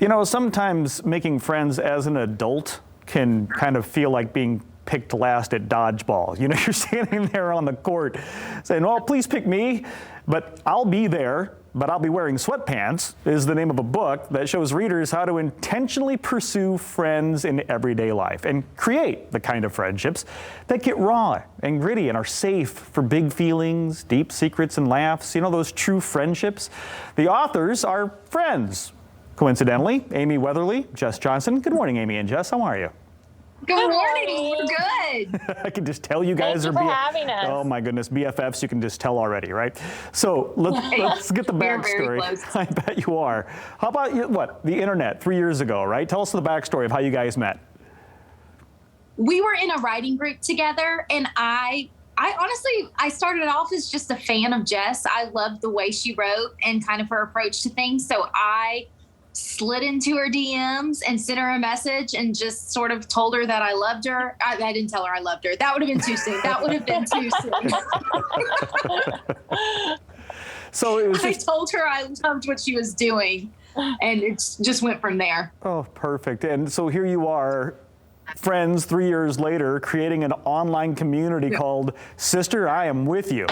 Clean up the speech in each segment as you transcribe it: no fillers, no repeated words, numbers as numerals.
You know, sometimes making friends as an adult can kind of feel like being picked last at dodgeball. You know, you're standing there on the court saying, well, please pick me, but I'll be there, but I'll be wearing sweatpants is the name of a book that shows readers how to intentionally pursue friends in everyday life and create the kind of friendships that get raw and gritty and are safe for big feelings, deep secrets and laughs. You know, those true friendships. The authors are friends. Coincidentally, Amy Weatherly, Jess Johnson. Good morning, Amy and Jess. How are you? Good morning. We're good. I can just tell you guys Thank you for having us. Oh my goodness, BFFs. You can just tell already, right? So let's get the backstory. I bet you are. How about the internet 3 years ago, right? Tell us the backstory of how you guys met. We were in a writing group together, and I honestly, I started off as just a fan of Jess. I loved the way she wrote and kind of her approach to things. So I slid into her DMs and sent her a message and just sort of told her that I loved her. I didn't tell her I loved her. That would have been too soon. So it was I told her I loved what she was doing, and it just went from there. Oh, perfect. And so here you are, friends 3 years later, creating an online community called Sister, I Am With You.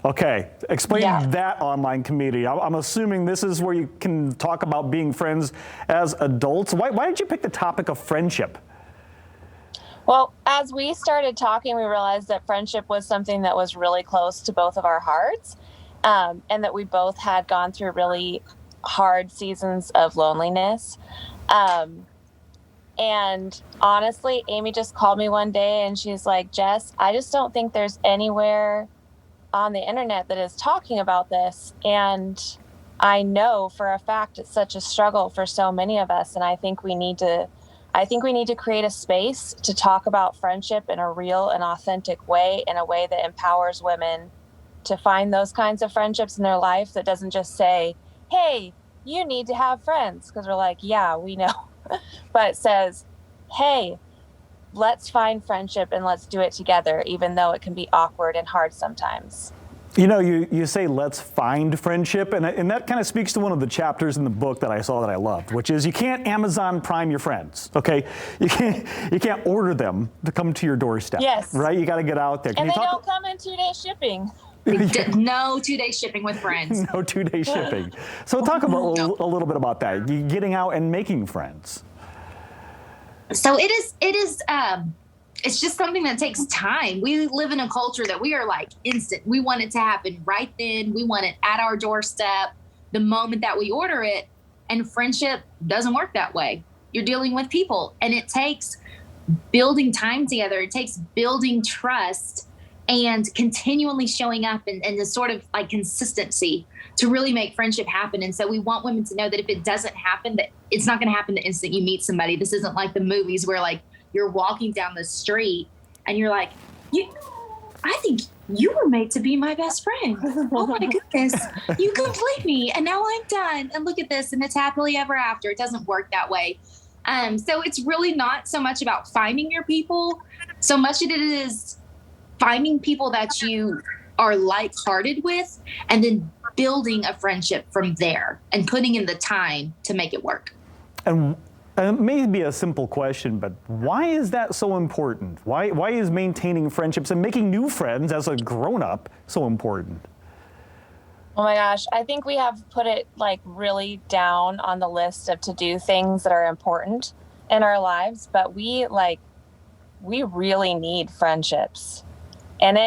Okay, explain that online community. I'm assuming this is where you can talk about being friends as adults. Why did you pick the topic of friendship? Well, as we started talking, we realized that friendship was something that was really close to both of our hearts, and that we both had gone through really hard seasons of loneliness. And honestly, Amy just called me one day and she's like, Jess, I just don't think there's anywhere on the internet that is talking about this. And I know for a fact it's such a struggle for so many of us. And I think we need to create a space to talk about friendship in a real and authentic way, in a way that empowers women to find those kinds of friendships in their life, that doesn't just say, hey, you need to have friends. Because we're like, yeah, we know. But it says, hey, let's find friendship and let's do it together, even though it can be awkward and hard sometimes. You know, you say let's find friendship, and that kind of speaks to one of the chapters in the book that I saw that I loved, which is you can't Amazon Prime your friends, okay? You can't order them to come to your doorstep. Yes. Right? You got to get out there. And they don't come in 2-day shipping. No 2-day shipping with friends. No 2-day shipping. So talk about a little bit about that. You getting out and making friends. So it is it's just something that takes time. We live in a culture that we are like instant. We want it to happen right then. We want it at our doorstep the moment that we order it. And friendship doesn't work that way. You're dealing with people, and it takes building time together. It takes building trust and continually showing up and the sort of like consistency to really make friendship happen. And so we want women to know that if it doesn't happen, that it's not going to happen the instant you meet somebody. This isn't like the movies where like you're walking down the street and you're like, I think you were made to be my best friend. Oh my goodness, you complete me. And now I'm done. And look at this. And it's happily ever after. It doesn't work that way. So it's really not so much about finding your people, so much as it is finding people that you are like-hearted with, and then building a friendship from there and putting in the time to make it work. And it may be a simple question, but why is that so important? Why is maintaining friendships and making new friends as a grown-up so important? Oh my gosh, I think we have put it like really down on the list of to-do things that are important in our lives, but we really need friendships. And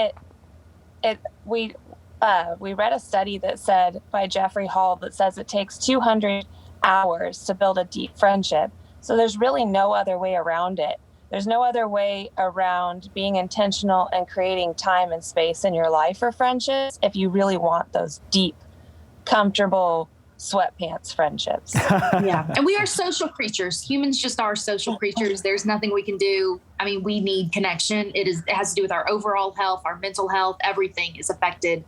we read a study that said by Jeffrey Hall that says it takes 200 hours to build a deep friendship. So there's really no other way around it. There's no other way around being intentional and creating time and space in your life for friendships if you really want those deep, comfortable sweatpants friendships. Yeah. And we are social creatures. Humans just are social creatures. There's nothing we can do. I mean, we need connection. It has to do with our overall health, our mental health. Everything is affected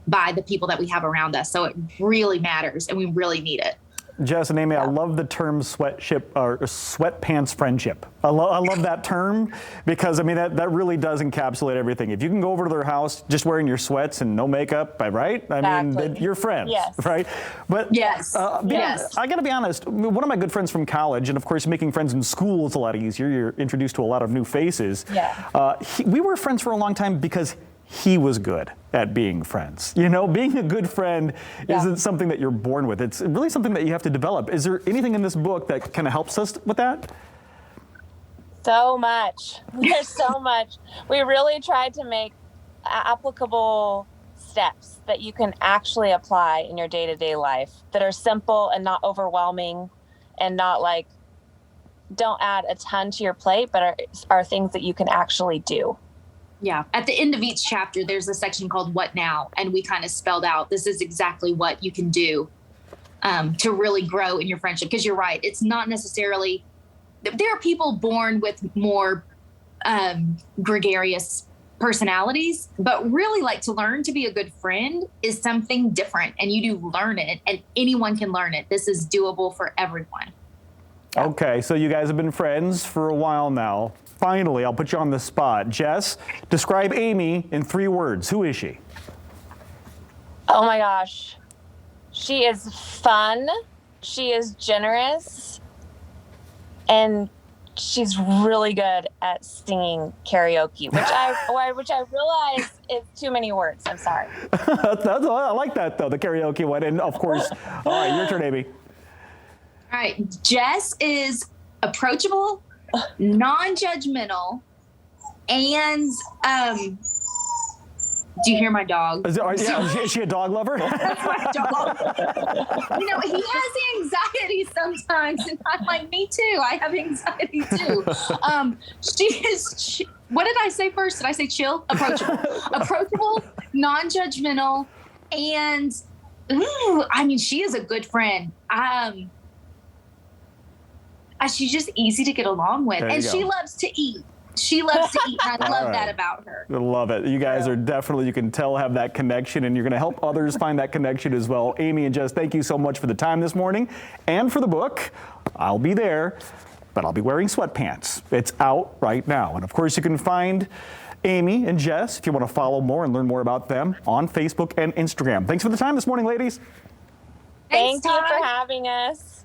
by the people that we have around us. So it really matters, and we really need it. Jess and Amy, I love the term sweatpants friendship. I love that term because, I mean, that really does encapsulate everything. If you can go over to their house just wearing your sweats and no makeup, right? I mean, you're friends, right? But yes. Yes. I got to be honest, one of my good friends from college, and of course, making friends in school is a lot easier. You're introduced to a lot of new faces. Yeah. We were friends for a long time because he was good at being friends. You know, being a good friend isn't something that you're born with. It's really something that you have to develop. Is there anything in this book that kind of helps us with that? So much. There's so much. We really tried to make applicable steps that you can actually apply in your day-to-day life that are simple and not overwhelming and not like, don't add a ton to your plate, but are things that you can actually do. Yeah. At the end of each chapter, there's a section called What Now? And we kind of spelled out, this is exactly what you can do to really grow in your friendship. Because you're right. It's not necessarily, there are people born with more gregarious personalities, but really like to learn to be a good friend is something different. And you do learn it and anyone can learn it. This is doable for everyone. Okay. So you guys have been friends for a while now. Finally, I'll put you on the spot. Jess, describe Amy in 3 words. Who is she? Oh my gosh. She is fun. She is generous. And she's really good at singing karaoke, which I realize is too many words. I'm sorry. I like that, though, the karaoke one. And of course, all right, your turn, Amy. All right. Jess is approachable, non-judgmental, and do you hear my dog? Is she a dog lover? That's my dog. You know, he has anxiety sometimes, and I'm like, me too. I have anxiety too. What did I say first? Did I say chill? Approachable, non-judgmental, and I mean, she is a good friend. She's just easy to get along with, and she loves to eat. She loves to eat, and I love that about her. I love it. You guys are definitely, you can tell, have that connection, and you're going to help others find that connection as well. Amy and Jess, thank you so much for the time this morning and for the book. I'll be there, but I'll be wearing sweatpants. It's out right now. And of course, you can find Amy and Jess, if you want to follow more and learn more about them, on Facebook and Instagram. Thanks for the time this morning, ladies. Thank you for having us.